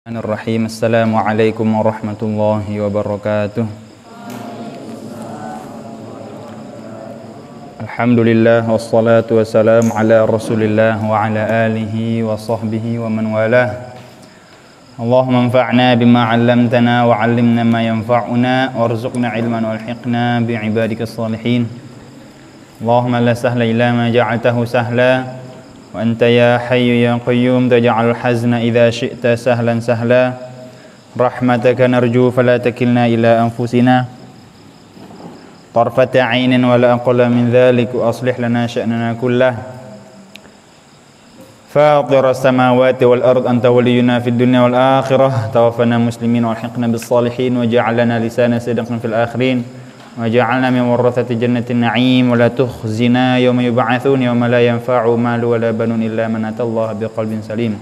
Bismillahirrahmanirrahim. Assalamualaikum warahmatullahi wabarakatuh. Alhamdulillah wassalatu wassalamu ala Rasulillah wa ala alihi wa sahbihi wa man walah. Allahumma anfa'na bima 'allamtana wa 'allimna ma yanfa'una warzuqna 'ilman walhiqna bi ibadikas salihin. Allahumma la sahla illa ma ja'altahu sahla wa anta ya hayyu ya qayyum taj'alul hazna idza syi'ta sahlan sahla rahmataka narju fala takilna ila anfusina tarfata 'ainin wa la aqalla min dhalik wa aslih lana sya'nana kullah fatiras samawati wal ard anta waliyuna fid dunya wal akhirah tawaffana muslimin wa alhiqna bis salihin wa ja'alna lisana sidqan fil akhirin waj'alna min warathati jannatin na'im wa la tukhzina yawma yub'atsun yawma la yanfa'u malu wa la banun illa man atallaha biqalbin salim.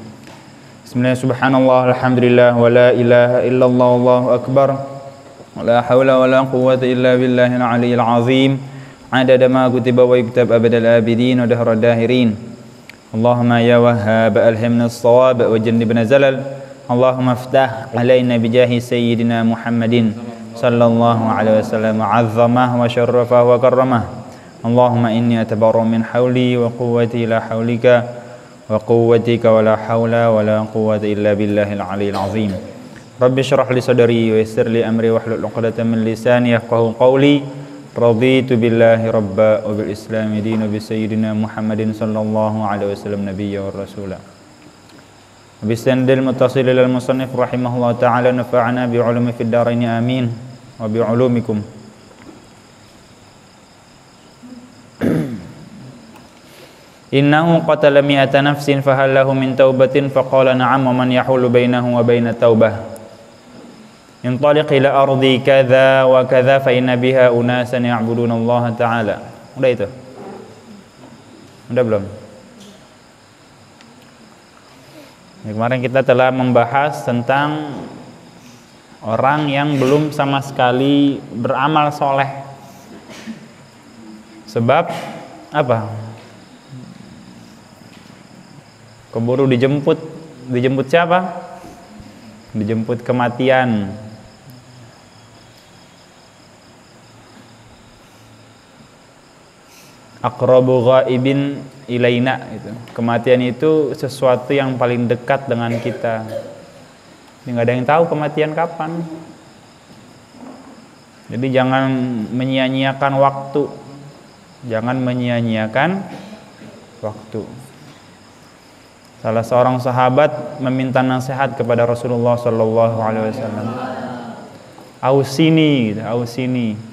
Bismillah, subhanallah, alhamdulillah, wa la ilaha illallah, wallahu akbar, wa la hawla wa la quwwata illa billahil aliyyil azim, adada ma kutiba wa yuktab abadal abidin wa dahrad dahirin. Allahumma ya wahhab alhimna as-shawab wa jannibna zalal. Allahumma iftah alaina bijahi sayyidina Muhammadin sallallahu alaihi wasallam azzamah wa syarrafah wa karramah. Allahumma inni atabarru min hawli wa quwwati la hawlika wa quwwatika wa la hawla wa la quwwata illa billahil aliyyil azim. Rabbi shrah li sadri wa yassir li amri wahlul 'uqdatam min lisani yafqahu qawli. Raditu billahi rabba wa bil islami dina bi sayyidina Muhammadin sallallahu alaihi wasallam nabiyya wa rasula. Bisandil muttasil ilal musannif rahimahullah ta'ala nafa'ana bi ulumi fid darain amin wa bi ulumikum. Innahu qatala mi'ata nafsin fahal lahu min taubatin faqala na'am wa man yahulu bainahu wa bainat taubah intaliq ila ardi kadza wa kadza fa inna biha unasan ya'buduna Allah ta'ala. Udah itu? Udah belum? Kemarin kita telah membahas tentang orang yang belum sama sekali beramal soleh. Sebab apa? Keburu dijemput. Dijemput siapa? Dijemput kematian. Aqrabu ghaibin ilaina gitu. Kematian itu sesuatu yang paling dekat dengan kita. Nggak ada yang tahu kematian kapan. Jadi jangan menyia-nyiakan waktu. Jangan menyia-nyiakan waktu. Salah seorang sahabat meminta nasihat kepada Rasulullah sallallahu alaihi wasallam. Ausini, ausini.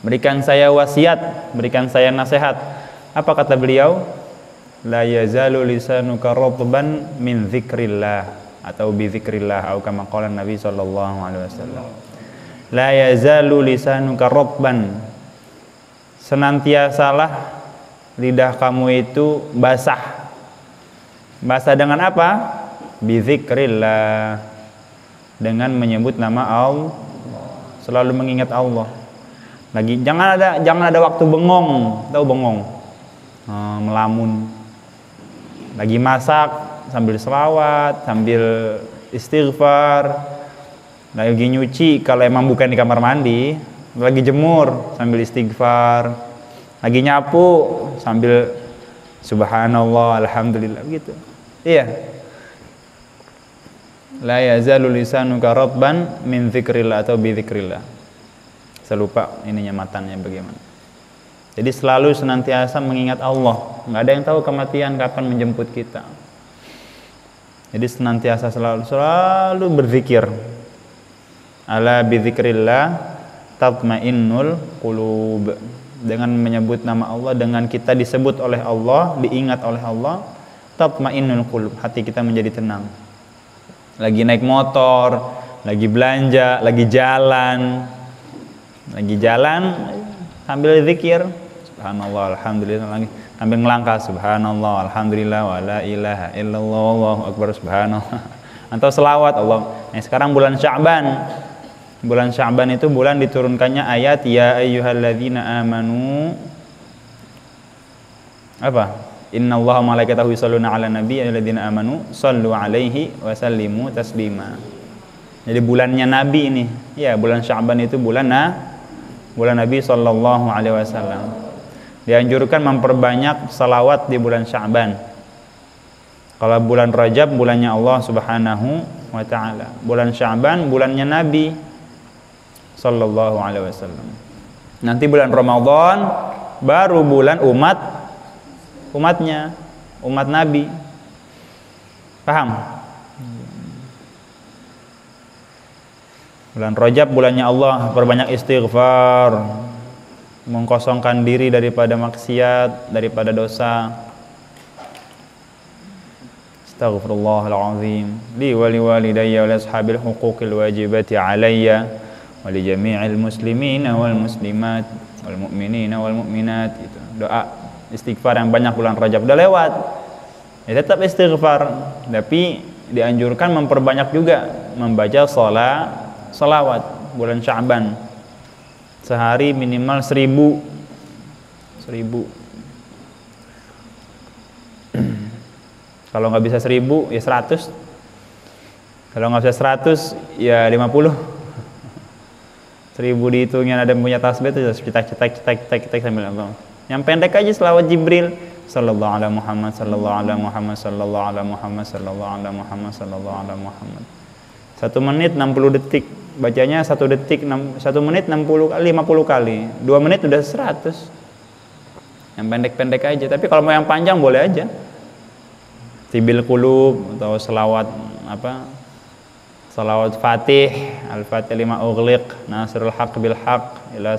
Berikan saya wasiat, berikan saya nasihat. Apa kata beliau? La yazalu lisanuka ratban min dzikrillah atau bi dzikrillah atau kama qala Nabi sallallahu alaihi wasallam. La yazalu lisanuka ratban. Senantiasalah lidah kamu itu basah. Basah dengan apa? Bi dzikrillah. Dengan menyebut nama Allah. Selalu mengingat Allah. Lagi jangan ada waktu bengong, tahu bengong, melamun. Lagi masak sambil selawat, sambil istighfar. Lagi nyuci kalau emang bukan di kamar mandi, lagi jemur sambil istighfar. Lagi nyapu sambil subhanallah, alhamdulillah gitu. Iya. La yazalu lisanuka ratban min dzikrillah atau bi dzikrillah. Saya lupa ininya matanya bagaimana. Jadi selalu senantiasa mengingat Allah. Nggak ada yang tahu kematian kapan menjemput kita. Jadi senantiasa selalu berzikir. Ala bidzikrillah tatmainnul qulub. Dengan menyebut nama Allah, dengan kita disebut oleh Allah, diingat oleh Allah, tatmainnul qulub. Hati kita menjadi tenang. Lagi naik motor, lagi belanja, lagi jalan sambil zikir subhanallah alhamdulillah, lagi sambil ngelangkah subhanallah alhamdulillah wa la ilaha illallah wallahu akbar subhanallah, atau selawat Allah. Nah, sekarang bulan Sya'ban itu bulan diturunkannya ayat ya ayyuhalladzina amanu apa Innallaha wa malaikatahu yusholluna 'alan nabi ayyuhalladzina amanu shallu 'alaihi wa sallimu taslima. Jadi bulannya Nabi ini. Ya, bulan Sya'ban itu bulan Nabi sallallahu alaihi wasallam. Dianjurkan memperbanyak salawat di bulan Sya'ban. Kalau bulan Rajab bulannya Allah Subhanahu wa taala. Bulan Sya'ban bulannya Nabi sallallahu alaihi wasallam. Nanti bulan Ramadan baru bulan umatnya, umat Nabi. Paham? Bulan Rajab bulannya Allah, perbanyak istighfar, mengkosongkan diri daripada maksiat, daripada dosa. Astaghfirullahalazim li wa liwalidayya wa li ashabil huquqil wajibati alayya wa li jami'il muslimina wal muslimat wal mu'minina wal mu'minat. Itu doa istighfar yang banyak bulan Rajab. Udah lewat ya, tetap istighfar, tapi dianjurkan memperbanyak juga membaca salawat bulan Sya'ban. Sehari minimal 1000. Kalau nggak bisa 1000 ya 100. Kalau nggak bisa 100 ya 50. 1000 dihitungin, ada yang punya tasbih itu cetak sambil apa. Yang pendek aja selawat Jibril, sallallahu ala Muhammad sallallahu ala Muhammad sallallahu ala Muhammad sallallahu ala Muhammad sallallahu ala Muhammad. 1 menit 60 detik. Bacanya 1 detik 1 menit 50 kali, 2 menit udah 100. Yang pendek-pendek aja. Tapi kalau mau yang panjang boleh aja. Tibil qulub atau selawat apa? Salawat Fatih, Al-Fatih lima ughliq, Nasrul haq bil haq, ila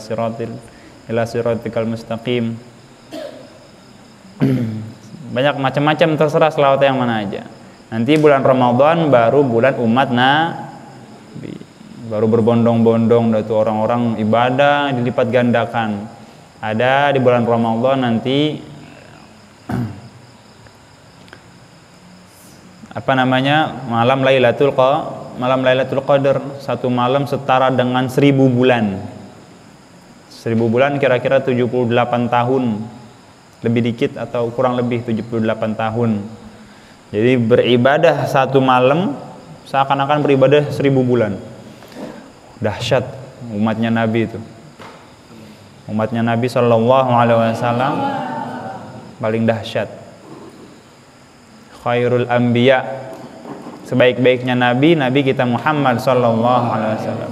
siratikal mustaqim. Banyak macam-macam, terserah selawat yang mana aja. Nanti bulan Ramadan baru bulan umat Nabi. Baru berbondong-bondong dari orang-orang ibadah dilipat gandakan. Ada di bulan Ramadan nanti apa namanya? Malam Lailatul Qadar. 1 malam setara dengan 1000 bulan. 1000 bulan kira-kira 78 tahun. Lebih dikit atau kurang lebih 78 tahun. Jadi beribadah 1 malam seakan-akan beribadah 1000 bulan. Dahsyat umatnya Nabi itu. Umatnya Nabi sallallahu alaihi wasallam paling dahsyat. Khairul anbiya, sebaik-baiknya nabi kita Muhammad sallallahu alaihi wasallam.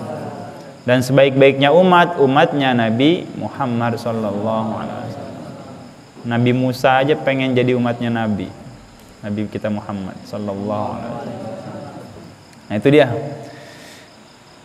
Dan sebaik-baiknya umatnya Nabi Muhammad sallallahu alaihi wasallam. Nabi Musa aja pengen jadi umatnya Nabi kita Muhammad sallallahu alaihi wasallam. Nah itu dia.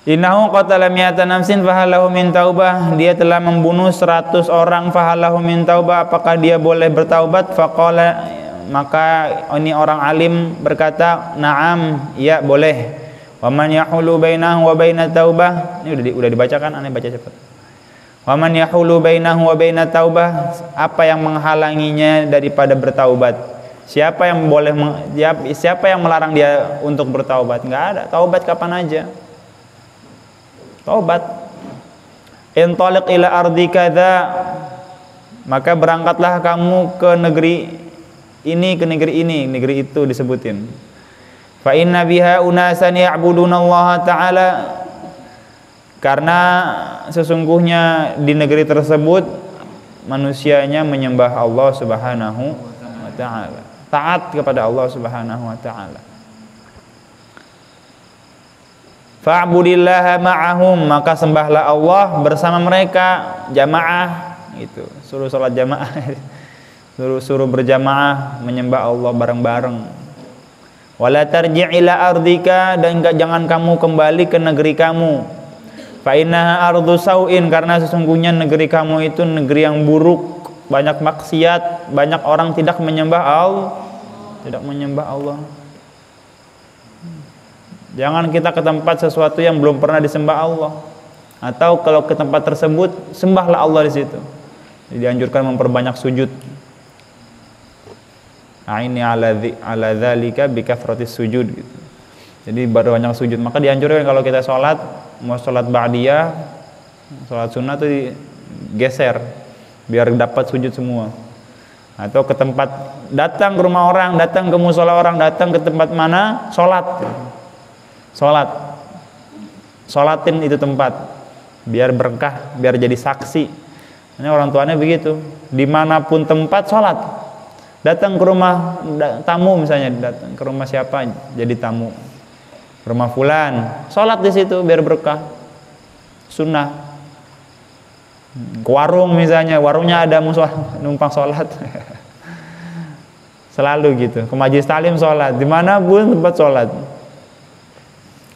Innahu qatala mi'ata nafsin fahalahu min taubah. Dia telah membunuh 100 orang, fahalahu min taubah, apakah dia boleh bertaubat? Faqala, maka ini orang alim berkata, na'am, ya boleh. Wa man yahulu bainahu wa bainat taubah. Ini udah dibacakan, aneh baca cepat. Wa man yahulu bainahu wa bainat taubah, apa yang menghalanginya daripada bertaubat? Siapa yang melarang dia untuk bertaubat? Enggak ada, taubat kapan aja. Taubat. Intaliq ila ardi kadza, maka berangkatlah kamu ke negeri ini, negeri itu disebutin. Fa inna biha unasan ya'budunallaha ta'ala, karena sesungguhnya di negeri tersebut manusianya menyembah Allah Subhanahu wa taala, taat kepada Allah Subhanahu wa taala. Fa'budillaha ma'ahum, maka sembahlah Allah bersama mereka, jamaah gitu. Suruh salat jamaah. Suruh berjamaah menyembah Allah bareng-bareng. Wala tarji' ila ardika, dan jangan kamu kembali ke negeri kamu. Fa innaha ardu sau'in, karena sesungguhnya negeri kamu itu negeri yang buruk, banyak maksiat, banyak orang tidak menyembah Allah. Jangan kita ke tempat sesuatu yang belum pernah disembah Allah. Atau kalau ke tempat tersebut, sembahlah Allah di situ. Jadi dianjurkan memperbanyak sujud. Aini ala dzalika bi kafratis sujud gitu. Jadi baru banyak sujud. Maka dianjurkan kalau kita sholat, mau sholat ba'diyah, sholat sunnah tuh digeser biar dapat sujud semua. Atau ke tempat, datang ke rumah orang, datang ke musola orang, datang ke tempat mana, sholatin itu tempat, biar berkah, biar jadi saksi. Ini orang tuanya begitu, dimanapun tempat sholat. Datang ke rumah tamu misalnya, datang ke rumah siapa jadi tamu, rumah fulan, sholat di situ biar berkah, sunnah. Ke warung misalnya, warungnya ada musola, numpang sholat. Selalu gitu. Ke majelis taklim sholat, dimanapun tempat sholat.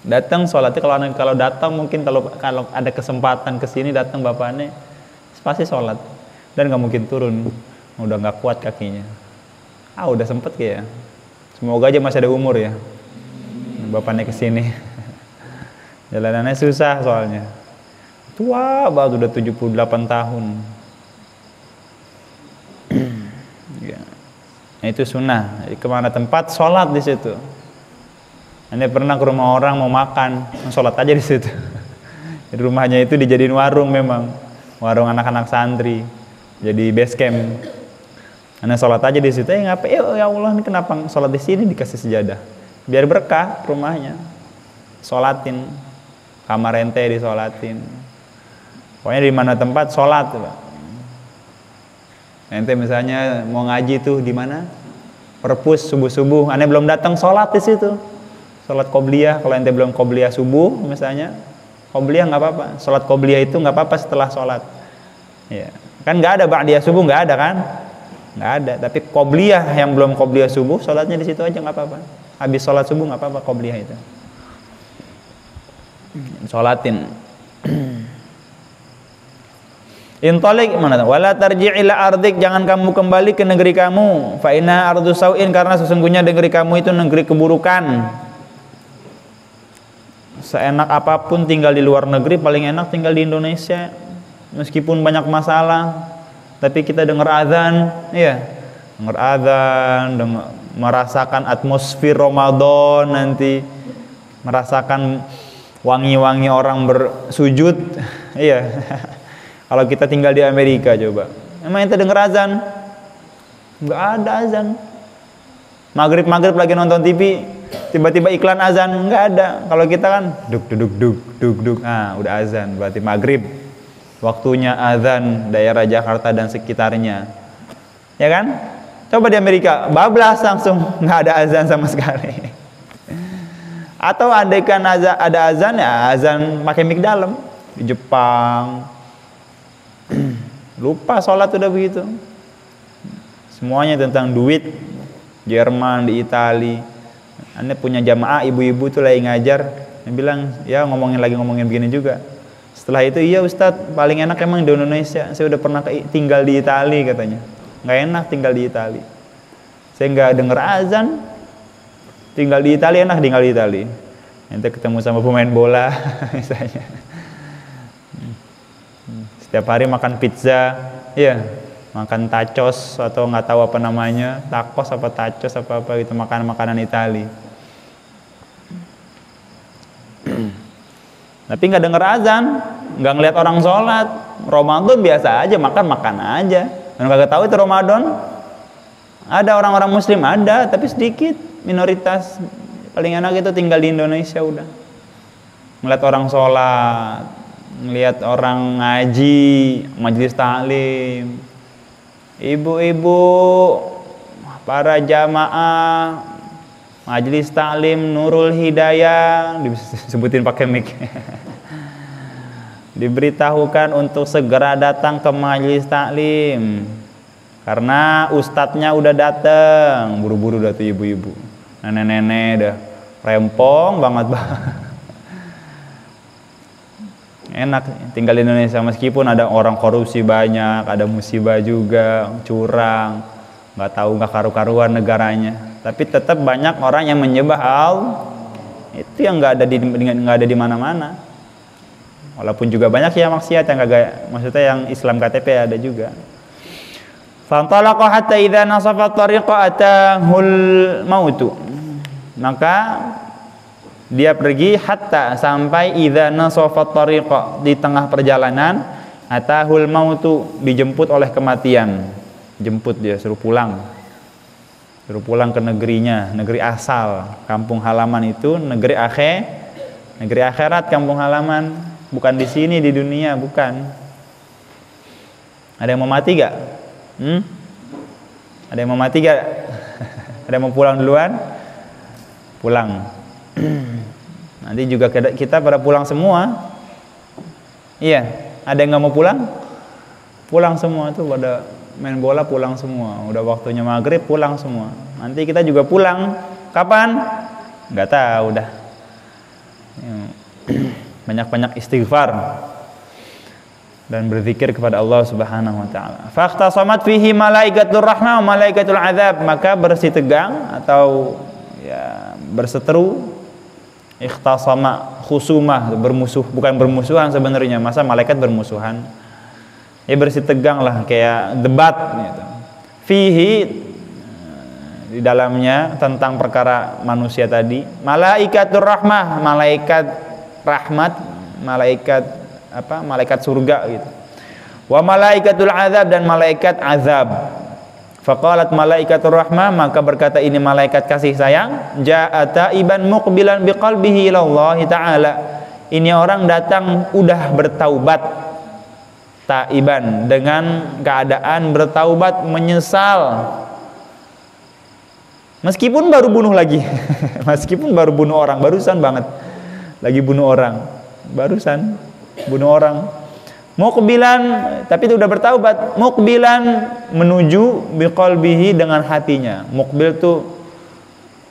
Datang sholatnya, kalau datang mungkin kalau ada kesempatan ke sini datang bapaknya pasti sholat dan nggak mungkin turun, udah nggak kuat kakinya. Udah sempet ya. Semoga aja masih ada umur ya. Bapaknya ke sini. Jalanannya susah soalnya. Tua banget, udah 78 tahun. Ya. Nah, itu sunnah. Jadi kemana tempat sholat di situ. Anda pernah ke rumah orang mau makan, sholat aja di situ. Di rumahnya itu dijadiin warung memang, warung anak-anak santri, jadi base camp. Anda sholat aja di situ. Ngapain? Ya Allah, ini kenapa sholat di sini dikasih sejadah? Biar berkah rumahnya. Sholatin, kamar ente disolatin. Pokoknya di mana tempat sholat, Pak. Ente misalnya mau ngaji tuh di mana? Perpus subuh-subuh, ane belum datang sholat di situ. Sholat qobliyah, kalau ente belum qobliyah subuh misalnya, qobliyah nggak apa-apa. Sholat qobliyah itu nggak apa-apa setelah sholat. Ya, kan nggak ada ba'diyah subuh, nggak ada kan? Nggak ada. Tapi qobliyah yang belum qobliyah subuh, sholatnya di situ aja nggak apa-apa. Habis sholat subuh nggak apa-apa qobliyah itu. Sholatin. Intalik mana? Wala tarji' ila ardik, jangan kamu kembali ke negeri kamu. Fa inna ardu sau'in, karena sesungguhnya negeri kamu itu negeri keburukan. Seenak apapun tinggal di luar negeri, paling enak tinggal di Indonesia. Meskipun banyak masalah, tapi kita dengar azan, iya. Dengar azan, merasakan atmosfer Ramadan nanti, merasakan wangi-wangi orang bersujud, iya. Kalau kita tinggal di Amerika coba, emang ente denger azan? Nggak ada azan. Maghrib lagi nonton TV, tiba-tiba iklan azan, nggak ada. Kalau kita kan duk, udah azan, berarti maghrib. Waktunya azan daerah Jakarta dan sekitarnya, ya kan? Coba di Amerika, bablas langsung, nggak ada azan sama sekali. Atau andaikan ada azan, ya azan pakai mic dalam. Di Jepang, lupa sholat udah begitu. Semuanya tentang duit. Jerman, di Itali, Anda punya jamaah ibu-ibu tuh lagi ngajar, dia bilang ya ngomongin begini juga. Setelah itu, iya Ustadz, paling enak emang di Indonesia, saya udah pernah tinggal di Itali katanya. Nggak enak tinggal di Itali, saya nggak denger azan. Tinggal di Itali enak, tinggal di Itali nanti ketemu sama pemain bola misalnya. Setiap hari makan pizza, ya, makan tacos atau nggak tahu apa namanya, tacos apa tacos apa gitu, makanan Itali. Tapi nggak denger azan, nggak ngeliat orang sholat. Ramadan biasa aja, makan aja. Dan nggak tahu itu Ramadan. Ada orang-orang Muslim ada, tapi sedikit, minoritas. Paling enak itu tinggal di Indonesia udah. Ngeliat orang sholat, ngeliat orang ngaji, majelis taklim, ibu-ibu, para jamaah, majelis taklim Nurul Hidayah, disebutin pakai mic. Diberitahukan untuk segera datang ke majelis taklim, karena ustadznya udah datang. Buru-buru dah tuh ibu-ibu, nenek-nenek dah rempong banget. Enak tinggal di Indonesia, meskipun ada orang korupsi banyak, ada musibah juga, curang, nggak tahu nggak karu-karuan negaranya, tapi tetap banyak orang yang menyembah Allah. Itu yang nggak ada di mana-mana. Walaupun juga banyak ya maksiat yang kagak, maksudnya yang Islam KTP ada juga. Fantalaqa hatta idza nasafa tariqa atahul mautu. Maka dia pergi hatta sampai idza nasafa tariqa, di tengah perjalanan, atahul mautu, dijemput oleh kematian. jemput dia, suruh pulang ke negerinya, negeri asal, kampung halaman itu negeri akhirat, kampung halaman, bukan di sini di dunia, bukan. Ada yang mau mati gak? Ada yang mau mati gak? Ada yang mau pulang duluan? Pulang. Nanti juga kita pada pulang semua. Iya, ada yang nggak mau pulang? Pulang semua tuh, pada main bola pulang semua. Udah waktunya maghrib pulang semua. Nanti kita juga pulang. Kapan? Nggak tahu dah. Banyak-banyak istighfar dan berzikir kepada Allah Subhanahu wa taala. Faqtasamat fihi malaikatur rahmah wa malaikatul azab, maka bersitegang atau ya berseteru, ikhtasama, khusumah, bermusuh, bukan bermusuhan sebenarnya, masa malaikat bermusuhan, ya bersitegang lah, kayak debat gitu. Fihi, di dalamnya tentang perkara manusia tadi, malaikatur rahmah, malaikat rahmat, malaikat surga gitu, wa malaikatul azab, dan malaikat azab. Faqalat malaikatur rahmah, maka berkata ini malaikat kasih sayang, ja'a taiban muqbilan biqalbihi ilallah ta'ala, ini orang datang udah bertaubat, taiban, dengan keadaan bertaubat, menyesal, meskipun baru bunuh lagi meskipun baru bunuh orang, barusan banget lagi bunuh orang, barusan bunuh orang. Muqbilan, tapi itu udah bertaubat. Muqbilan, menuju biqalbihi, dengan hatinya. Muqbil tuh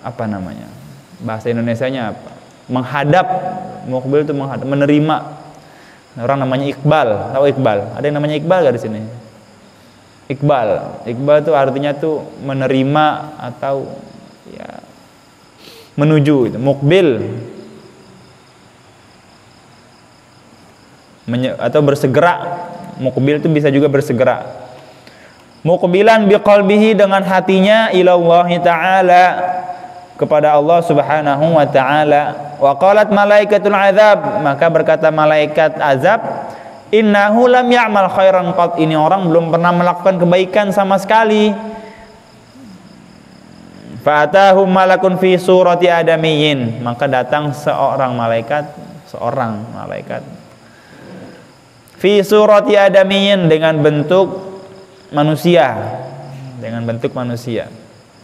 apa namanya? Bahasa Indonesianya apa? Menghadap. Muqbil tuh menghadap, menerima. Orang namanya Iqbal. Tahu Iqbal? Ada yang namanya Iqbal gak di sini? Iqbal. Iqbal tuh artinya tuh menerima atau ya menuju. Muqbil atau bersegera. Muqbil itu bisa juga bersegera. Muqbilan biqalbihi, dengan hatinya, ilallahi ta'ala, kepada Allah Subhanahu wa ta'ala. Wa qalat malaikatul azab, maka berkata malaikat azab, innahu lam ya'mal khairan qat, ini orang belum pernah melakukan kebaikan sama sekali. Fa'atahum malakun fi surati adamiyyin, maka datang seorang malaikat fi surati adamiyyin, dengan bentuk manusia,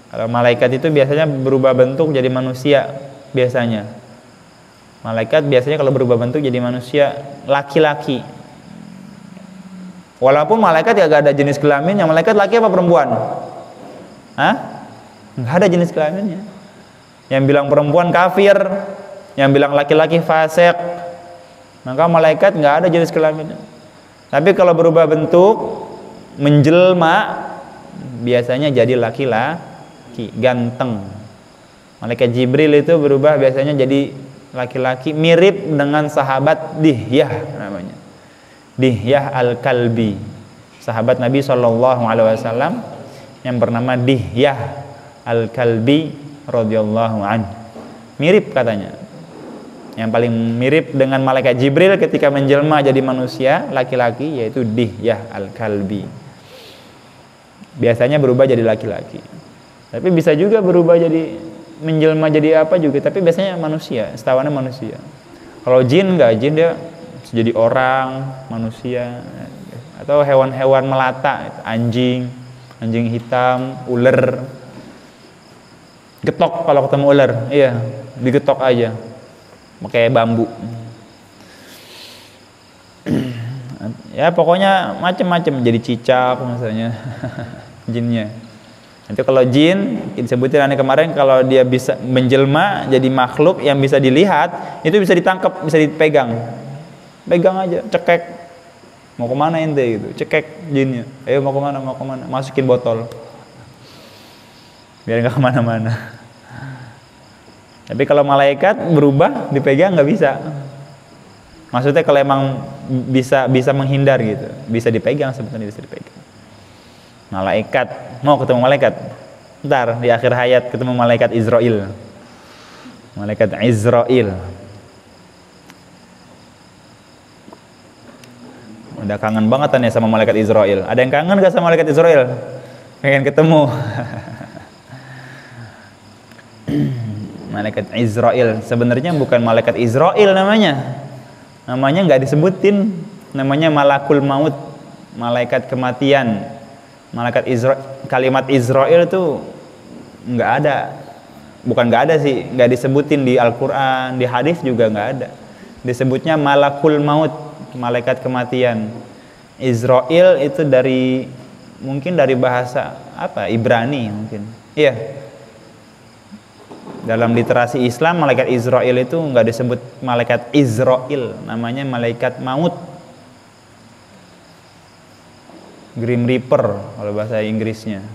Kalau malaikat itu biasanya berubah bentuk jadi manusia, biasanya malaikat biasanya kalau berubah bentuk jadi manusia, laki-laki. Walaupun malaikat ya gak ada jenis kelaminnya. Malaikat laki apa perempuan? Gak ada jenis kelaminnya. Yang bilang perempuan kafir, yang bilang laki-laki fasik. Maka malaikat nggak ada jenis kelaminnya. Tapi kalau berubah bentuk, menjelma, biasanya jadi laki-laki, ganteng. Malaikat Jibril itu berubah biasanya jadi laki-laki, mirip dengan sahabat Dihyah namanya. Dihyah al-Kalbi, sahabat Nabi SAW yang bernama Dihyah al-Kalbi radhiyallahu anhu. Mirip katanya. Yang paling mirip dengan malaikat Jibril ketika menjelma jadi manusia laki-laki yaitu Dihyah al-Kalbi. Biasanya berubah jadi laki-laki. Tapi bisa juga berubah jadi menjelma jadi apa juga, tapi biasanya manusia, setahuannya manusia. Kalau jin enggak, jin dia jadi orang, manusia, atau hewan-hewan melata, anjing hitam, ular. Getok kalau ketemu ular, iya, digetok aja. Pakai bambu. Ya pokoknya macam-macam, jadi cicak misalnya jinnya. Nanti kalau jin disebutin aneh kemarin, kalau dia bisa menjelma jadi makhluk yang bisa dilihat, itu bisa ditangkap, bisa dipegang. Pegang aja, cekek. Mau kemana ente gitu, cekek jinnya. Ayo mau kemana, masukin botol. Biar nggak kemana-mana. Tapi kalau malaikat berubah, dipegang nggak bisa. Maksudnya kalau emang bisa menghindar gitu, bisa dipegang, sebetulnya bisa dipegang. Malaikat, mau ketemu malaikat, ntar di akhir hayat ketemu malaikat Israel. Malaikat Israel. Udah kangen banget ya sama malaikat Israel. Ada yang kangen gak sama malaikat Israel? pengen ketemu. Malaikat Israel sebenarnya bukan malaikat Israel namanya nggak disebutin, namanya malakul maut, malaikat kematian. Malaikat Israel, kalimat Israel itu nggak ada, bukan nggak ada sih, nggak disebutin di Al-Quran, di hadis juga nggak ada. Disebutnya malakul maut, malaikat kematian. Israel itu mungkin dari bahasa apa, Ibrani mungkin. Iya. Dalam literasi Islam, malaikat Israel itu nggak disebut malaikat Israel, namanya malaikat maut, Grim Reaper kalau bahasa Inggrisnya,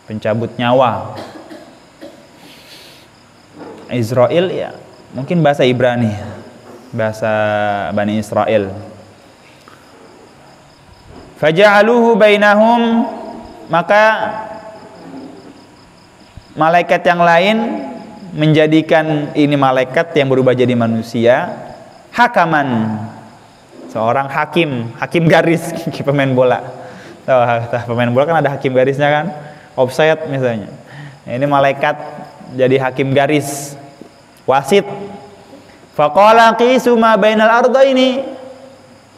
pencabut nyawa. Israel ya mungkin bahasa Ibrani, bahasa Bani Israel. Faja'aluhu bainahum, maka malaikat yang lain menjadikan ini malaikat yang berubah jadi manusia hakaman, seorang hakim garis. Pemain bola, pemain bola kan ada hakim garisnya kan, offside misalnya. Nah, ini malaikat jadi hakim garis, wasit. Faqala qisu ma bainal ardaini.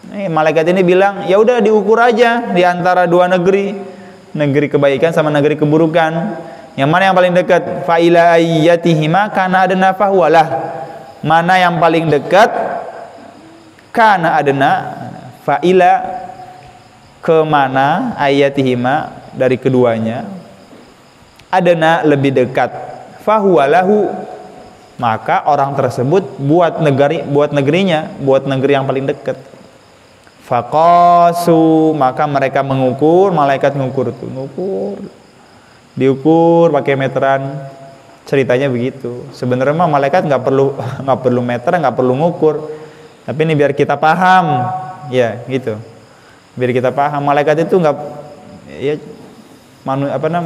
Malaikat ini bilang, ya udah diukur aja di antara dua negeri kebaikan sama negeri keburukan. Yang mana yang paling dekat? Fa ila ayyatihima kana adna fahuwalah. Mana yang paling dekat? Kana adna, fa ila ke mana, ayyatihima dari keduanya, adna lebih dekat, fahuwalahu, maka orang tersebut buat negerinya, buat negeri yang paling dekat. Faqasu, maka mereka mengukur, malaikat diukur pakai meteran. Ceritanya begitu. Sebenarnya mah malaikat nggak perlu meter, nggak perlu ngukur. Tapi ini biar kita paham, ya gitu. Biar kita paham, malaikat itu nggak, ya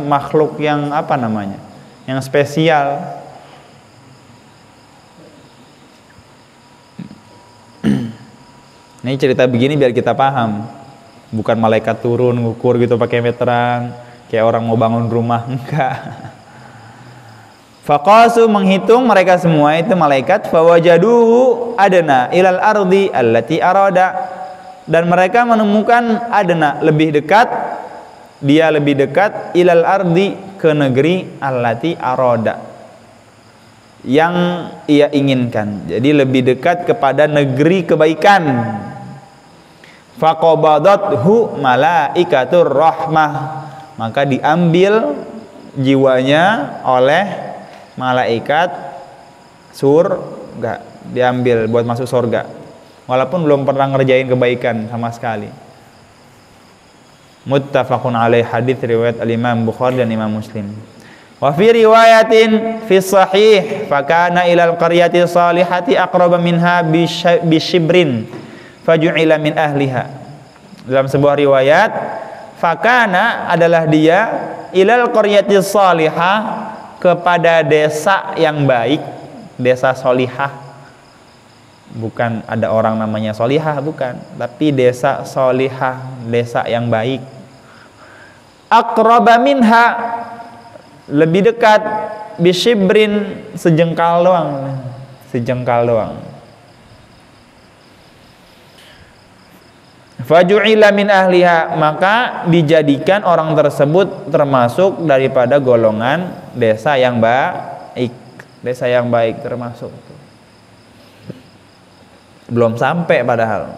makhluk yang yang spesial. Ini cerita begini biar kita paham. Bukan malaikat turun ngukur gitu pakai meteran, kayak orang mau bangun rumah, enggak. Faqasu, menghitung mereka semua itu malaikat, fawajaduhu adna ilal ardi allati arada, dan mereka menemukan adna lebih dekat, dia lebih dekat, ilal ardi ke negeri, allati arada yang ia inginkan, jadi lebih dekat kepada negeri kebaikan. Faqabadathu malaikatur rahmah, maka diambil jiwanya oleh malaikat surga, diambil buat masuk surga walaupun belum pernah ngerjain kebaikan sama sekali. Muttafaqun alaih, hadis riwayat al-Imam Bukhari dan Imam Muslim. Wa fi riwayatin fi sahih, fakana ilal qaryati salihati aqraba minha bishibrin faju'ila min ahliha. Dalam sebuah riwayat, fakana adalah dia ilal qaryati salihah, kepada desa yang baik, desa solihah. Bukan ada orang namanya solihah, bukan, tapi desa solihah, desa yang baik. Aqraba minha, lebih dekat, bishibrin, sejengkal doang, faju'ila min ahliha, maka dijadikan orang tersebut termasuk daripada golongan desa yang baik. Desa yang baik termasuk. Belum sampai padahal.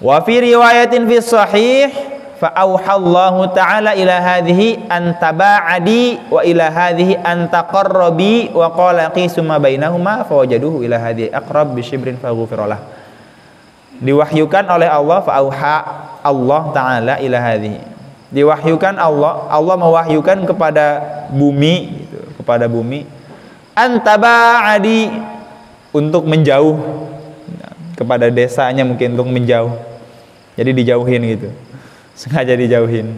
Wa fi riwayatin fi sahih, fa auhallahu ta'ala ila hadhihi an taba'adi wa ila hadhihi an taqarrabi wa qala qisu ma bainahuma fawajaduhu ila hadhihi aqrab bi shibrin faghfiralah. Diwahyukan oleh Allah, fa auha Allah ta'ala ila hadhihi. Diwahyukan Allah mewahyukan kepada bumi, gitu, kepada bumi, an taba'adi, untuk menjauh, kepada desanya mungkin untuk menjauh. Jadi dijauhin gitu. Sengaja dijauhin.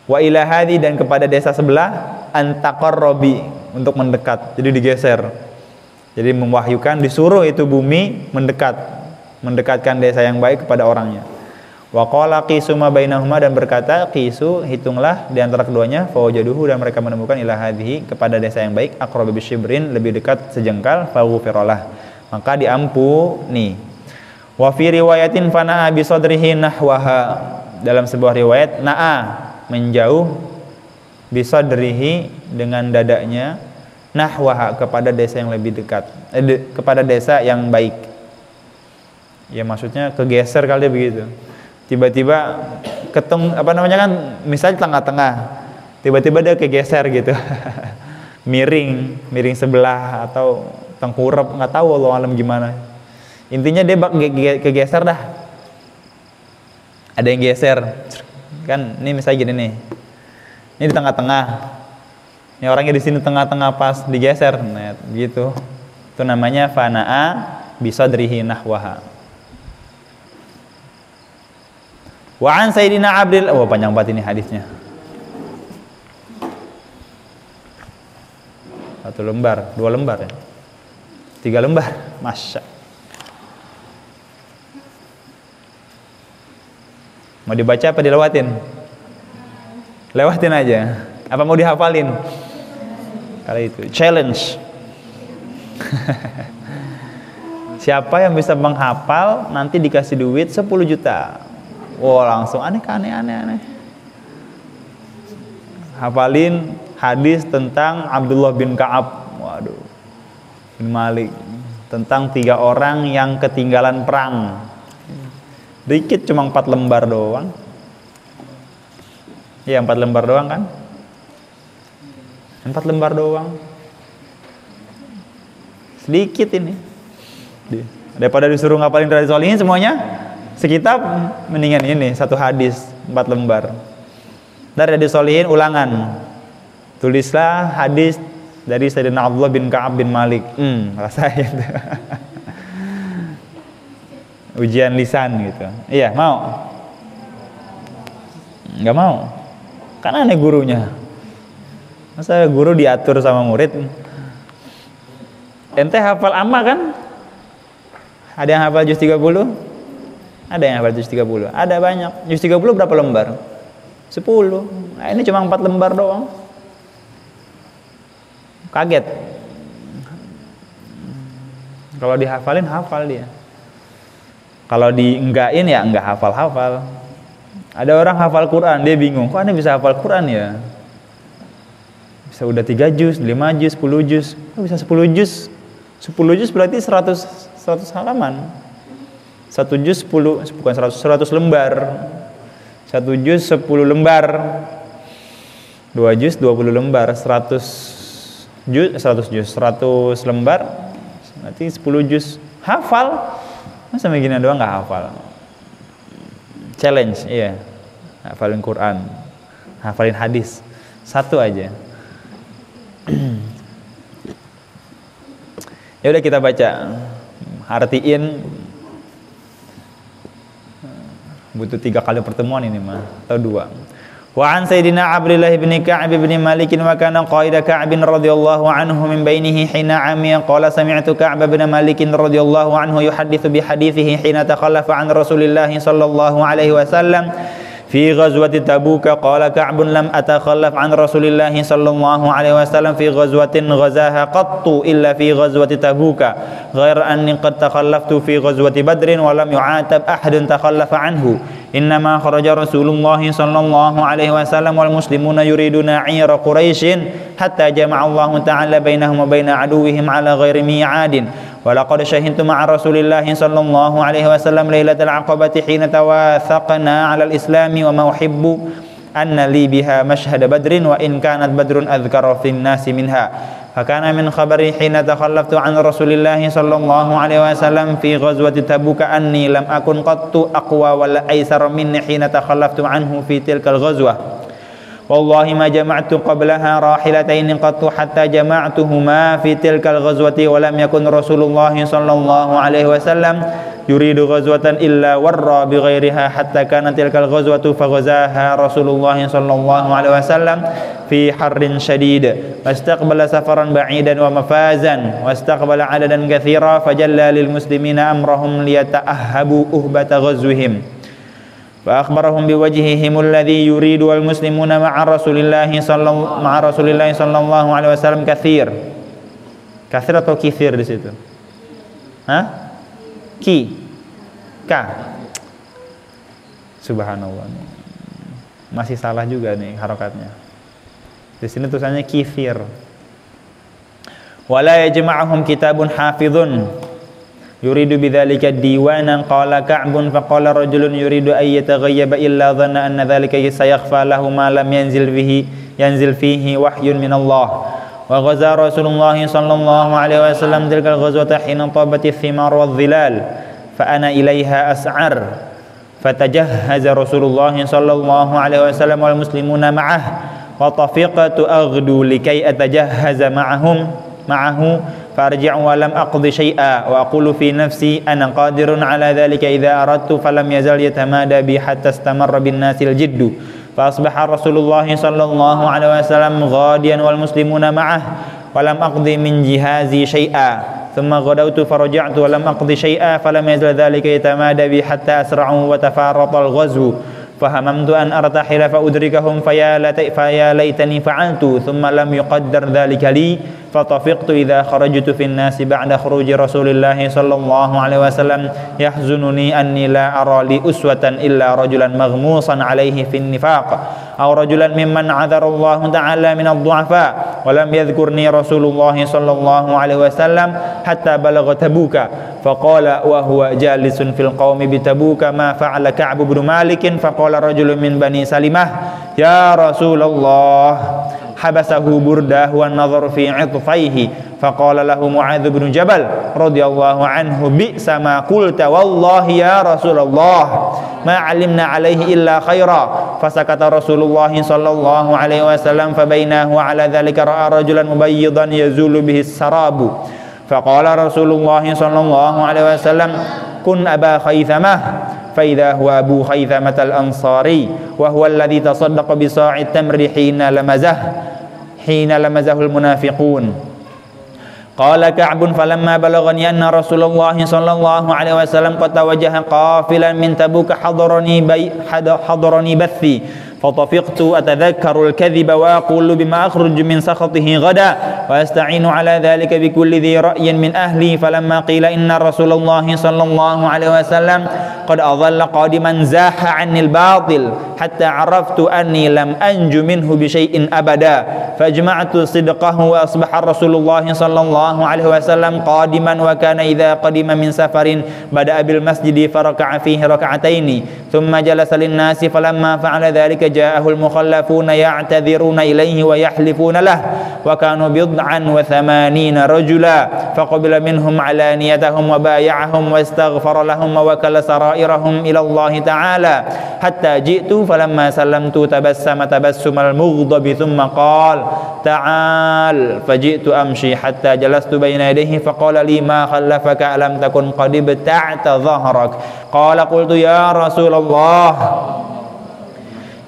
Wa ila hadhi, dan kepada desa sebelah, antaqarrabi, untuk mendekat. Jadi digeser. Jadi mewahyukan, disuruh itu bumi mendekatkan desa yang baik kepada orangnya. Wa qala qisu ma bainahuma, dan berkata qisu, hitunglah di antara keduanya, fawajaduhu, dan mereka menemukan ila hadhihi, kepada desa yang baik, aqrab bisyibrin, lebih dekat sejengkal, faghfiralah, maka diampuni. Wa fi riwayatin fana'a bi sadrihi nahwaha, dalam sebuah riwayat na'a, menjauh, bi sadrihi, dengan dadanya, nahwaha, kepada desa yang lebih dekat, kepada desa yang baik. Ya maksudnya kegeser kali begitu. Tiba-tiba kan misalnya tengah-tengah, tiba-tiba dia kegeser gitu. miring sebelah atau tengkurap, nggak tahu Allah alam gimana. Intinya dia kegeser dah. Ada yang geser. Kan ini misalnya gini nih. Ini di tengah-tengah. Ini orangnya di sini tengah-tengah pas digeser, nah gitu. Itu namanya fana'a bisadrihi nahwaha. Wa an Sayyidina Abdillah, panjang banget ini hadisnya. 1 lembar, 2 lembar ya. 3 lembar, masya. Mau dibaca apa dilewatin? Lewatin aja. Apa mau dihafalin? Kali itu challenge. Siapa yang bisa menghafal nanti dikasih duit 10 juta. Langsung aneh. Hafalin hadis tentang Abdullah bin Ka'ab, bin Malik, tentang 3 orang yang ketinggalan perang. Dikit, cuma 4 lembar doang. Iya, 4 lembar doang kan? 4 lembar doang. Sedikit ini. Daripada disuruh ngapalin Riyadhus Shalihin semuanya sekitab, mendingan ini 1 hadis 4 lembar. Dari Riyadhus Shalihin ulangan. Tulislah hadis dari Sayyidina Abdullah bin Ka'ab bin Malik. Rasain. Ujian lisan gitu. Iya, mau? Enggak mau. Kan aneh gurunya. Masa guru diatur sama murid? Ente hafal amma kan? Ada yang hafal juz 30? Ada yang hafal juz 30? Ada banyak. Juz 30 berapa lembar? 10. Nah, ini cuma 4 lembar doang. Kaget. Kalau dihafalin, hafal dia. Kalau dienggain ya enggak hafal-hafal. Ada orang hafal Quran, dia bingung, kok aneh bisa hafal Quran ya? Bisa udah 3 juz, 5 juz, 10 juz. Kok bisa 10 juz? 10 juz berarti 100 halaman. 1 juz 10, bukan 100 lembar. 1 juz 10 lembar. 2 juz 20 lembar. 100 lembar berarti 10 juz. Hafal. Masa begini doang nggak hafal? Challenge, iya. Hafalin Quran, hafalin hadis. 1 aja. Ya udah kita baca. Artiin. Butuh 3 kali pertemuan ini mah, atau 2. Wa an Sayyidina Abdullah bin Ka'ab bin Malik wa kana qaida Ka'ab radhiyallahu anhu min bainihi hina amiya qala sami'tu Ka'ab bin Malik radhiyallahu anhu yuhaddithu bi hadithihi hina takhallafa an Rasulillah sallallahu alaihi wasallam fi ghazwati Tabuk. Qala Ka'ab lam atakhallaf an Rasulillah sallallahu alaihi wasallam fi ghazwatin ghazaha qattu illa fi ghazwati Tabuk ghaira anni qad takhallaftu fi ghazwati Badrin wa lam yu'atab ahadun takhallafa anhu. Innama kharaja Rasulullah sallallahu alaihi wasallam wal muslimuna yuriduna 'ira Quraisyin hatta jama'a Allah ta'ala bainahum wa baina aduwwihim 'ala ghairi mi'adin. Wa laqad shahidtu ma'a Rasulillah sallallahu alaihi wasallam lailatal 'aqabati hina tawathaqna 'ala al-islami wa ma uhibbu anna li biha mashhad badrin wa in kanat badrun adhkara fin nasi minha. Fakana min khabari hina takhallaftu an Rasulillah sallallahu alaihi wasallam fi ghazwati Tabuk anni lam akun qattu aqwa wala aysar minni hina takhallaftu anhu fi tilkal ghazwah. Wallahi ma jama'tu qablaha rahilatayn qattu hatta jama'tuhuma fi tilkal ghazwati wa lam yakun Rasulullah sallallahu alaihi wasallam yuridu ghazwatan illa warra bi ghairiha hatta kanat tilkal ghazwatu faghazaha Rasulullah sallallahu alaihi wasallam fi harrin shadid wastaqbala safaran ba'idan wa mafazan wastaqbala adadan katsira fajalla lil muslimina amrahum liyata'ahhabu uhbata ghazwihim Wa akhbarahum biwajhihim alladhi yuridu wal muslimuna ma'a Rasulillahi sallallahu alaihi wasallam katsir. Katsir atau kithir di situ? Hah? Ka. Subhanallah. Masih salah juga nih harokatnya. Di sini tulisannya kithir. Wala yajma'uhum kitabun hafizun yuridu bidzalika diwanan qala Ka'bun faqala rajulun yuridu ay yataghayyaba illa dhanna anna dzalika sayakhfa lahu ma lam yanzil fihi wahyun min Allah wa ghaza Rasulullah sallallahu alaihi wasallam tilkal ghazwata hina tabati thimar wadh-dhilal fa ana ilaiha as'ar fatajahhaza Rasulullah sallallahu alaihi wasallam wal muslimuna ma'ah wa tafiqtu aghdu likai atajahhaza ma'ahu farji'u wa lam aqdi syai'a wa aqulu fi nafsi ana qadirun ala dhalika idza aradtu falam yazal yatamada bi hatta istamarra bin nasil jiddu fa asbaha Rasulullah sallallahu alaihi wasallam ghadiyan wal muslimuna ma'ah wa lam aqdi min jihazi syai'a thumma ghadawtu faraja'tu wa lam aqdi syai'a falam yazal dhalika yatamada bi hatta asra'u wa tafarrata al ghazwu fahamamtu an artahila fa udrikahum faya laitani fa'altu thumma lam yuqaddar dhalika li fatafiqtu idza kharajtu fi an-nasi ba'da khuruji Rasulillah sallallahu alaihi wasallam yahzununi anni la ara li uswatan illa rajulan maghmusan alaihi fi an-nifaq aw rajulan mimman 'adara Allah ta'ala min ad-du'afa wa lam yadhkurni Rasulullah sallallahu alaihi wasallam hatta balagha Tabuka faqala wa huwa jalisun fil qaumi bi Tabuka ma fa'ala Ka'b bin Malik faqala rajulun min bani Salimah ya Rasulullah habasahu burdah wa nadhar fi 'itfaihi faqala lahu Mu'adz bin Jabal radhiyallahu anhu bi'sa ma qulta wallahi ya Rasulullah ma 'alimna 'alaihi illa khaira fasakata Rasulullah sallallahu alaihi wasallam fabainahu 'ala dhalika ra'a rajulan mubayyidan yazulu bihi as-sarabu faqala Rasulullah sallallahu alaihi wasallam kun aba Khaythamah فإذا هو أبو خيثمة الأنصاري وهو الذي تصدق بصاع التمر حين لمزه المنافقون قال كعب فلما بلغني أن رسول الله صلى الله عليه وسلم قد توجه قافلا من تبوك حضرني بثي فطفقت أتذكر الكذب وأقول بما أخرج من سخطه غدا وأستعين على ذلك بكل ذي رأي من أهلي فلما قيل إن رسول الله صلى الله عليه وسلم قد أظل قادما زاح عني الباطل حتى عرفت أني لم أنج منه بشيء أبدا فأجمعت صدقه وأصبح رسول الله صلى الله عليه وسلم قادما وكان إذا قدم من سفر بدأ بالمسجد فركع فيه ركعتين ثم جلس للناس فلما فعل ذلك جاءه المخلفون يعتذرون إليه ويحلفون له وكانوا 89 رجلا فقبل منهم علانيتهم وبايعهم واستغفر لهم ووكل سرائرهم إلى الله تعالى حتى جئت فلما سلمت تبسم تبسم المغضب ثم قال تعال فجئت أمشي حتى جلست بين يديه فقال لي ما خلفك ألم تكن قد ابتعت ظهرك قال قلت يا رسول الله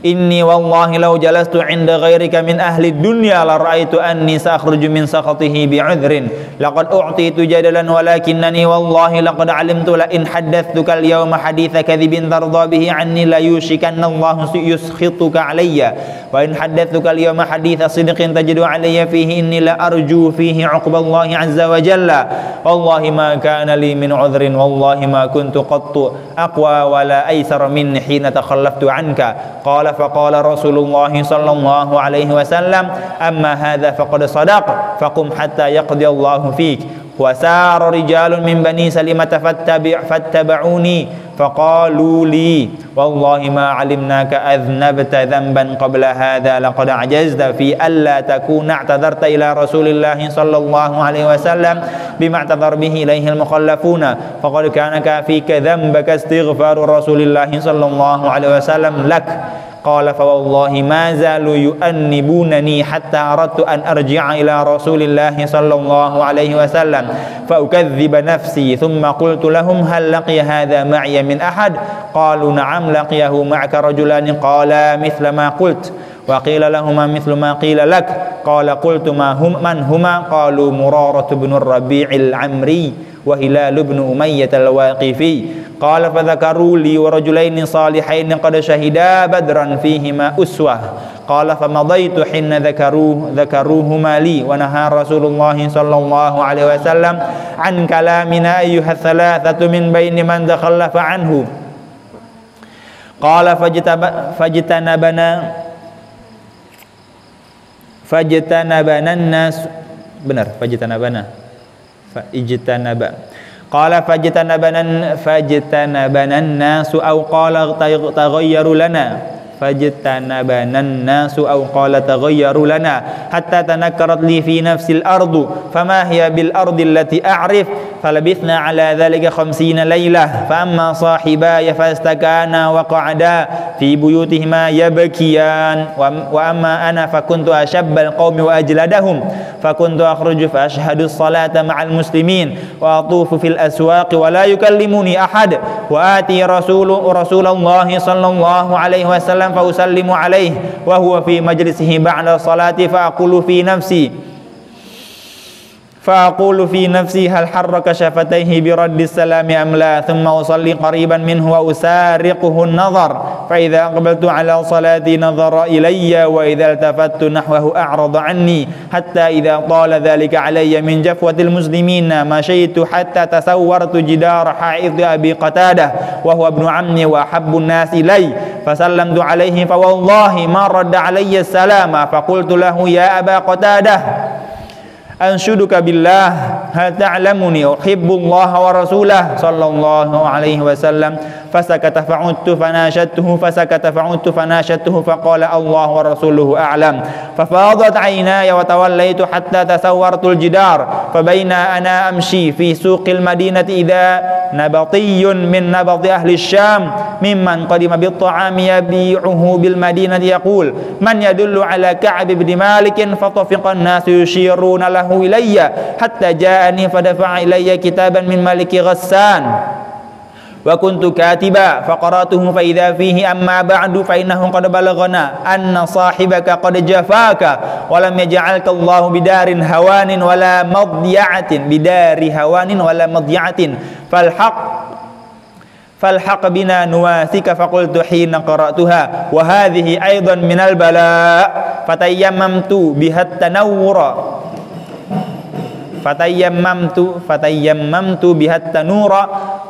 إني والله لو جلست عند غيرك من أهل الدنيا لرأيت أني سأخرج من سخطه بعذر لقد أعطيت جدلا ولكنني والله لقد علمت لئن حدثتك اليوم حديث كذب ترضى به عني ليوشكن الله يسخطك علي وإن حدثتك اليوم حديث صدق تجد علي فيه إني لأرجو فيه عقب الله عز وجل والله ما كان لي من عذر والله ما كنت قط أقوى ولا أيسر مني حين تخلفت عنك قال فقال رسول الله صلى الله عليه وسلم أما هذا فقد صدق فقم حتى يقضي الله فيك وسار رجال من بني سلمة فاتبعوني فقالوا لي والله ما علمناك أذنبت ذنبا قبل هذا لقد عجزت في ألا تكون اعتذرت إلى رسول الله صلى الله عليه وسلم بما اعتذر به إليه المخلفون فقد كان كافيك ذنبك استغفار رسول الله صلى الله عليه وسلم لك قال فوالله ما زالوا يؤنبونني حتى أردت أن أرجع إلى رسول الله صلى الله عليه وسلم فأكذب نفسي ثم قلت لهم هل لقي هذا معي من أحد قالوا نعم لقيه معك رجلان قالا مثل ما قلت wa qila lahumā mithlu mā qila lak qala qultu man huma qalu Murarah bin Rabi'il Amri wa Hilal bin Umayyah al-Waqifi qala fadhakaru li wa rajulaini salihaini qad shahida badran fihima uswah qala famadaitu hinna dhakaruhuma li wa naha Rasulullah sallallahu alaihi wasallam an kalamina ayyuha thalathatu min baini man takhallafa anhu qala fajtanabana an-nas benar fajtanabana qala fajtanabana an-nas aw qala taghayyaru lana فاجتنبنا الناس أو قال تغيروا لنا حتى تنكرت لي في نفس الأرض فما هي بالأرض التي أعرف فلبثنا على ذلك 50 ليلة فأما صاحباي فاستكانا وقعدا في بيوتهما يبكيان وأما أنا فكنت أشب القوم وأجلدهم فكنت أخرج فأشهد الصلاة مع المسلمين وأطوف في الأسواق ولا يكلمني أحد وآتي رسول الله صلى الله عليه وسلم فأسلم عليه وهو في مجلسه بعد الصلاة فأقول في نفسي هل حرك شفتيه برد السلام أم لا ثم أصلي قريبا منه وأسارقه النظر فإذا أقبلت على صلاتي نظر إلي وإذا التفت نحوه أعرض عني حتى إذا طال ذلك علي من جفوة المسلمين مشيت حتى تسورت جدار حائط أبي قتادة وهو ابن عمي وأحب الناس إلي فسلمت عليه فوالله ما رد علي السلام فقلت له يا أبا قتادة أنشدك بالله هل تعلمني أحب الله ورسوله صلى الله عليه وسلم فسكت فناشدته فقال الله ورسوله أعلم ففاضت عيناي وتوليت حتى تسورت الجدار فبين أنا أمشي في سوق المدينة إذا نبطي من نبط أهل الشام ممن قدم بالطعام يبيعه بالمدينة يقول من يدل على كعب بن مالك فطفق الناس يشيرون له إلي حتى جاءني فدفع إلي كتابا من ملك غسان وكنت كاتبا فقرأته فإذا فيه أما بعد فإنه قد بلغنا أن صاحبك قد جفاك ولم يجعلك الله بدار هوان ولا مضيعة فالحق بنا نواسك فقلت حين قرأتها وهذه أيضا من البلاء فتيممت بها التنور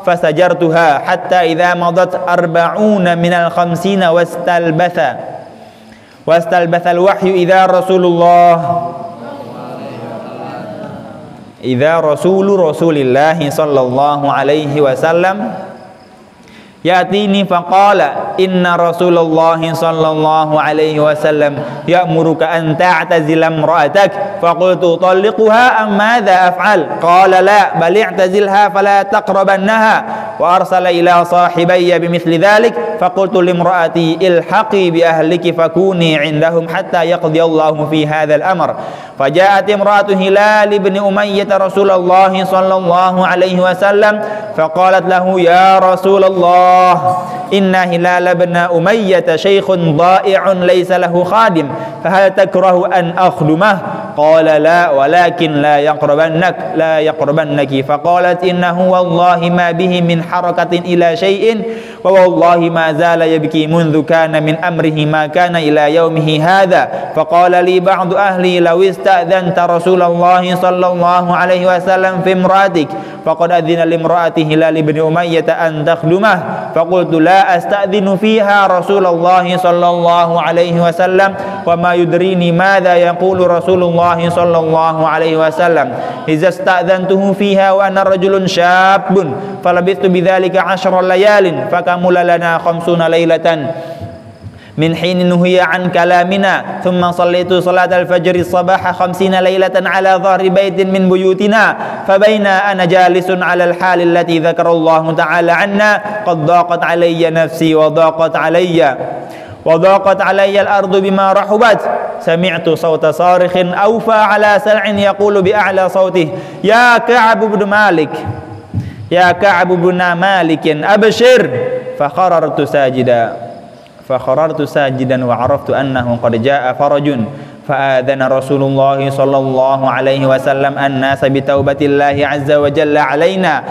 فسجرتها حتى إذا مضت 40 من 50 واستلبث الوحي إذا رسول الله صلى الله عليه وسلم يأتيني فقال إن رسول الله صلى الله عليه وسلم يأمرك أن تعتزل امرأتك فقلت أطلقها أم ماذا أفعل قال لا بل اعتزلها فلا تقربنها وأرسل إلى صاحبي بمثل ذلك فقلت لامرأتي الحقي بأهلك فكوني عندهم حتى يقضي الله في هذا الأمر فجاءت امرأة هلال بن أمية رسول الله صلى الله عليه وسلم فقالت له يا رسول الله إن هلال بن أمية شيخ ضائع ليس له خادم فهل تكره أن أخدمه قال لا ولكن لا يقربنك فقالت إنه والله ما به من حركة إلى شيء ووالله ما زال يبكي منذ كان من أمره ما كان إلى يومه هذا فقال لي بعض أهلي لو استأذنت رسول الله صلى الله عليه وسلم في امرأتك فقد أذن لامرأة هلال بن أمية أن تخدمه فقلت لا أستأذن فيها رسول الله صلى الله عليه وسلم وما يدريني ماذا يقول رسول الله صلى الله عليه وسلم إذا استأذنته فيها وأنا رجل شاب فلبثت بذلك 10 ليال فكمل لنا 50 ليلة من حين نهي عن كلامنا ثم صليت صلاة الفجر الصباح 50 ليلة على ظهر بيت من بيوتنا فبين أنا جالس على الحال التي ذكر الله تعالى عنا قد ضاقت علي نفسي وضاقت علي الأرض بما رحبت سمعت صوت صارخ أوفى على سلع يقول بأعلى صوته يا كعب بن مالك أبشر فخررت ساجدا فخررت ساجدا وعرفت أنه قد جاء فرج فآذن رسول الله صلى الله عليه وسلم الناس بتوبة الله عز وجل علينا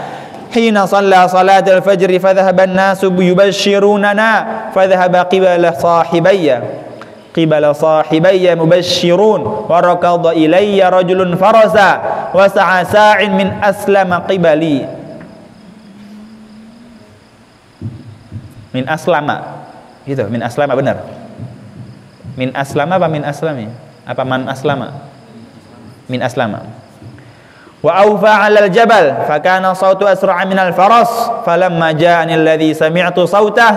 حين صلى صلاة الفجر فذهب الناس يبشروننا فذهب قبل صاحبي مبشرون وركض إلي رجل فرسا وسعى ساع من أسلم قبلي min aslama gitu, min aslama benar, min aslama apa min aslami, apa man aslama, min aslama. Wa awfa 'alal jabal fa kana sautu asra'a min al-faras falamma ja'ani alladhi sami'tu sautah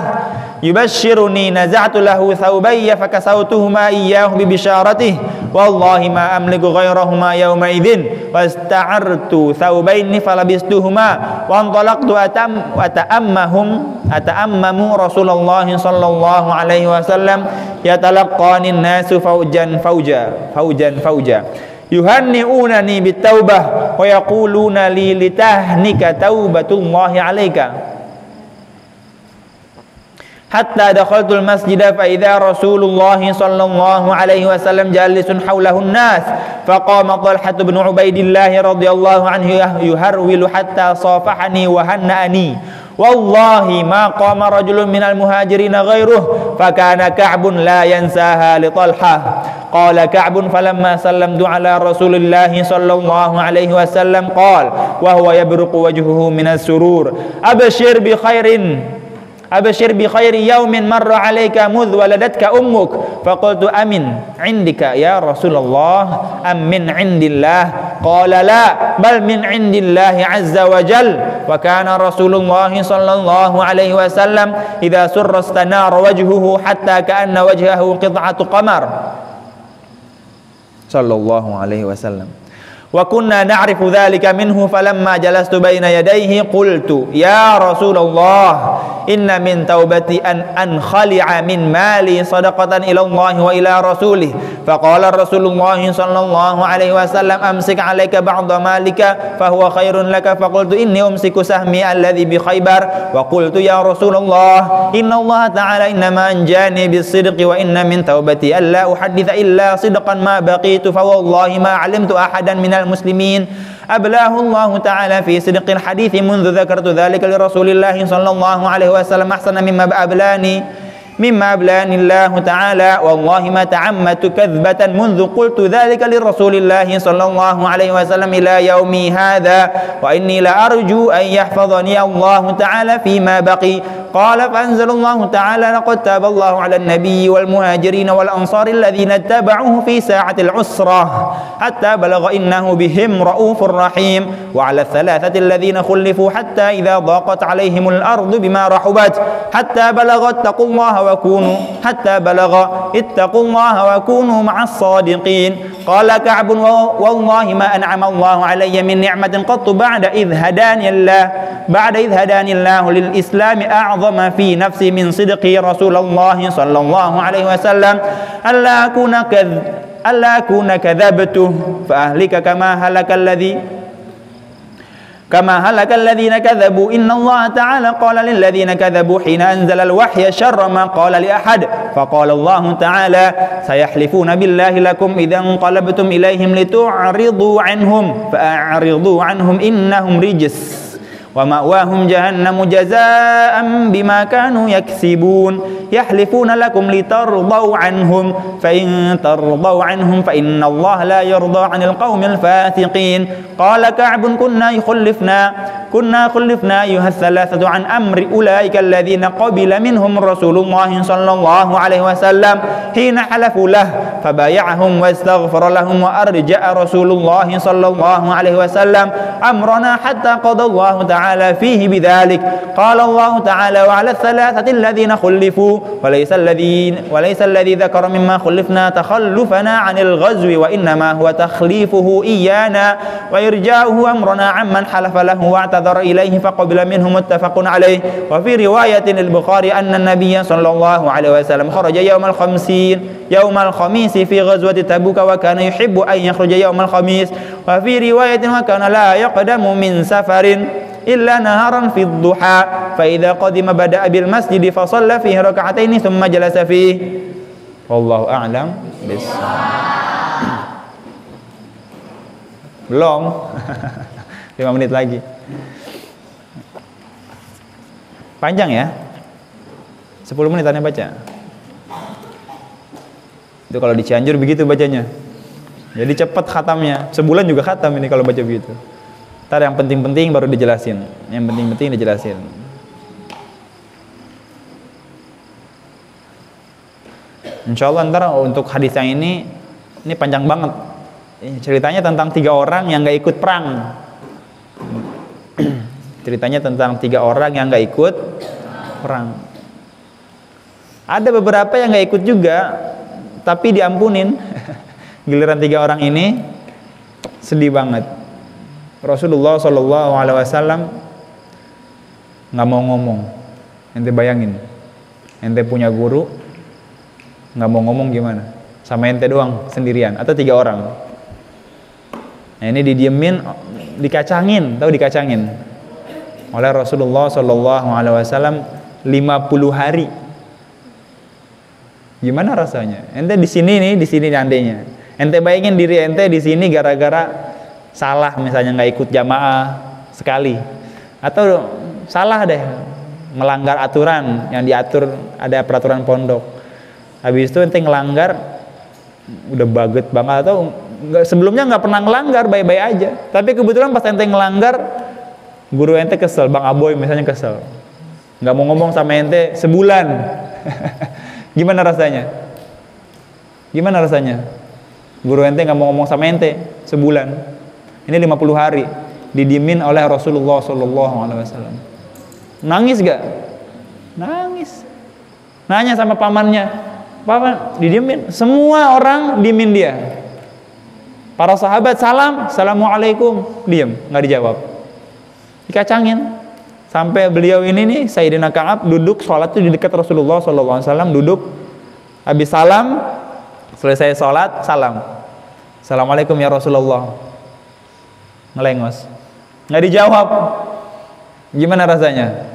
yubashshiruni naza'tu lahu thawbayya fakasawtuhuma iyyahu bi bisharatihi wallahi ma amliku ghayrahuma yawma idzin wasta'artu thawbaini falabistuhuma wa antalaqtu ata'ammamu Rasulullah sallallahu alaihi wasallam yatalaqqani an-nasu faujan fauja yuhanni'unani bitaubah wa yaquluna li litahnika taubatullahi 'alaika hatta dakhaltul masjida fa idza Rasulullah sallallahu alaihi wasallam jalisun haulahu an-nas faqama Talhah bin Ubaidillah radhiyallahu anhu yuharwilu hatta safahani wa hanna'ani wallahi ma qama rajulun minal muhajirin ghairuh fakana Ka'bun la yansaha li Talhah qala Ka'bun falamma sallamtu ala Rasulillah sallallahu alaihi wasallam qala wa huwa yabruqu wajhuhu minas surur abshir bi khairi yaumin marra alayka mudh waladatka ummuk faqultu amin indika ya Rasulullah am min indillah qala la bal min indillahi azza wa jal wa kana Rasulullah sallallahu alaihi wasallam idza surra istanara wajhuhu hatta ka'anna wajhahu qit'atu qamar sallallahu alaihi wasallam wa kunna na'rifu dhalika minhu falamma jalastu baina yadayhi qultu ya Rasulullah inna min taubati an khali'a min mali sadaqatan ila Allah wa ila rasulih faqala Rasulullah sallallahu alaihi wasallam amsik 'alaika ba'dha malika fahuwa khairun laka faqultu inni umsiku sahmi alladhi bi Khaybar wa qultu ya Rasulullah inna Allah ta'ala innama anjani bis-sidqi wa inna min taubati alla uhadditha illa sidqan ma baqitu fa wallahi ma 'alimtu ahadan minal المسلمين أبلاه الله تعالى في صدق الحديث منذ ذكرت ذلك لرسول الله صلى الله عليه وسلم أحسن مما أبلاني الله تعالى والله ما تعمدت كذبة منذ قلت ذلك لرسول الله صلى الله عليه وسلم إلى يومي هذا وإني لأرجو أن يحفظني الله تعالى فيما بقي قال فأنزل الله تعالى لقد تاب الله على النبي والمهاجرين والأنصار الذين اتبعوه في ساعة العسرة حتى بلغ إنه بهم رؤوف رحيم وعلى الثلاثة الذين خلفوا حتى إذا ضاقت عليهم الأرض بما رحبت حتى بلغ اتقوا الله وكونوا مع الصادقين قال كعب والله ما أنعم الله علي من نعمة قط بعد إذ هداني الله للإسلام أعظم في نفسي من صدق رسول الله صلى الله عليه وسلم ألا أكون كذبته فأهلك كما هلك الذين كذبوا إن الله تعالى قال للذين كذبوا حين أنزل الوحي شر ما قال لأحد فقال الله تعالى سيحلفون بالله لكم إذا انقلبتم إليهم لتعرضوا عنهم فأعرضوا عنهم إنهم رجس ومأواهم جهنم جزاء بما كانوا يكسبون يحلفون لكم لترضوا عنهم فإن ترضوا عنهم فإن الله لا يرضى عن القوم الفاسقين قال كعب كنا خلفنا أيها الثلاثة عن أمر أولئك الذين قبل منهم رسول الله صلى الله عليه وسلم حين حلفوا له فبايعهم واستغفر لهم وأرجأ رسول الله صلى الله عليه وسلم أمرنا حتى قضى الله تعالى فيه بذلك قال الله تعالى وعلى الثلاثة الذين خلفوا وليس الذي ذكر مما خلفنا تخلفنا عن الغزو وإنما هو تخليفه إيانا وإرجاؤه أمرنا عمن حلف له واعتذر إليه فقبل منه متفق عليه وفي رواية البخاري أن النبي صلى الله عليه وسلم خرج يوم الخميس في غزوة تبوك وكان يحب أن يخرج يوم الخميس وفي رواية وكان لا يقدم من سفر illa naharan fi dhuha fa idza qadima bada'a bil masjid fa shalla fihi rak'ataini thumma jalasa fihi. Wallahu a'lam bissawab. Belum. 5 menit lagi. Panjang ya. 10 menit Anda baca. Itu kalau di Cianjur begitu bacanya. Jadi cepat khatamnya. Sebulan juga khatam ini kalau baca begitu. Ntar yang penting-penting baru dijelasin. Yang penting-penting dijelasin. Insya Allah ntar untuk hadis yang ini panjang banget. Ceritanya tentang 3 orang yang gak ikut perang. Ceritanya tentang 3 orang yang gak ikut perang. Ada beberapa yang gak ikut juga, tapi diampunin. Giliran 3 orang ini sedih banget. Rasulullah SAW nggak mau ngomong. Ente bayangin, ente punya guru, nggak mau ngomong gimana? Sama ente doang sendirian atau 3 orang. Nah ini didiemin, dikacangin, tahu dikacangin oleh Rasulullah SAW 50 hari. Gimana rasanya? Ente di sini andainya. Ente bayangin diri ente di sini gara-gara salah misalnya nggak ikut jamaah sekali, atau salah deh melanggar aturan yang diatur, ada peraturan pondok. Habis itu ente ngelanggar, udah baget banget, atau sebelumnya nggak pernah ngelanggar, baik-baik aja. Tapi kebetulan pas ente ngelanggar, guru ente kesel, Bang Aboy misalnya kesel, nggak mau ngomong sama ente sebulan. Gimana rasanya? Gimana rasanya? Guru ente nggak mau ngomong sama ente sebulan. Ini 50 hari didiemin oleh Rasulullah SAW. Nangis gak? Nangis. Nanya sama pamannya, paman didiemin. Semua orang diemin dia. Para sahabat salam, assalamualaikum, diem, nggak dijawab. Dikacangin. Sampai beliau ini nih, Sayyidina Ka'ab duduk sholat tuh di dekat Rasulullah SAW, duduk, habis salam, selesai sholat, salam, assalamualaikum ya Rasulullah, ngelengos, nggak dijawab. Gimana rasanya?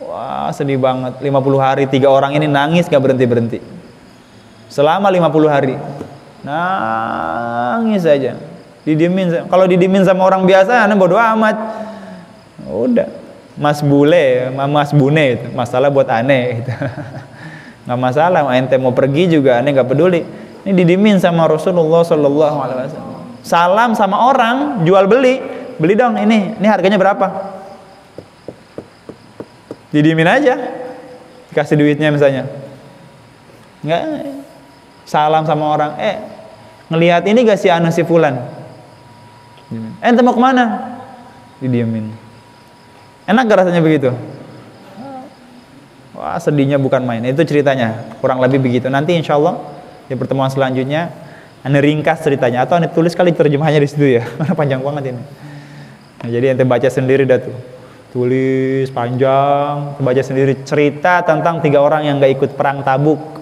Wah sedih banget. 50 hari 3 orang ini nangis gak berhenti-berhenti selama 50 hari, nangis aja, didiemin. Kalau didiemin sama orang biasa, aneh bodo amat. Udah, Mas Bule, Mas Bune itu masalah buat aneh gitu. Nggak masalah, ente mau pergi juga aneh nggak peduli. Ini didimin sama Rasulullah SAW. Salam sama orang, jual beli dong, ini harganya berapa? Didimin aja, kasih duitnya misalnya. Nggak, salam sama orang, ngelihat ini gak si anu si fulan? Ente mau kemana? Didiemin. Enak gak rasanya begitu? Wah sedihnya bukan main. Itu ceritanya, kurang lebih begitu. Nanti insya Allah di pertemuan selanjutnya Anda ringkas ceritanya, atau Anda tulis kali terjemahannya di situ ya, karena panjang banget ini. Nah, jadi Anda baca sendiri dah tuh, tulis panjang, baca sendiri cerita tentang 3 orang yang gak ikut perang Tabuk.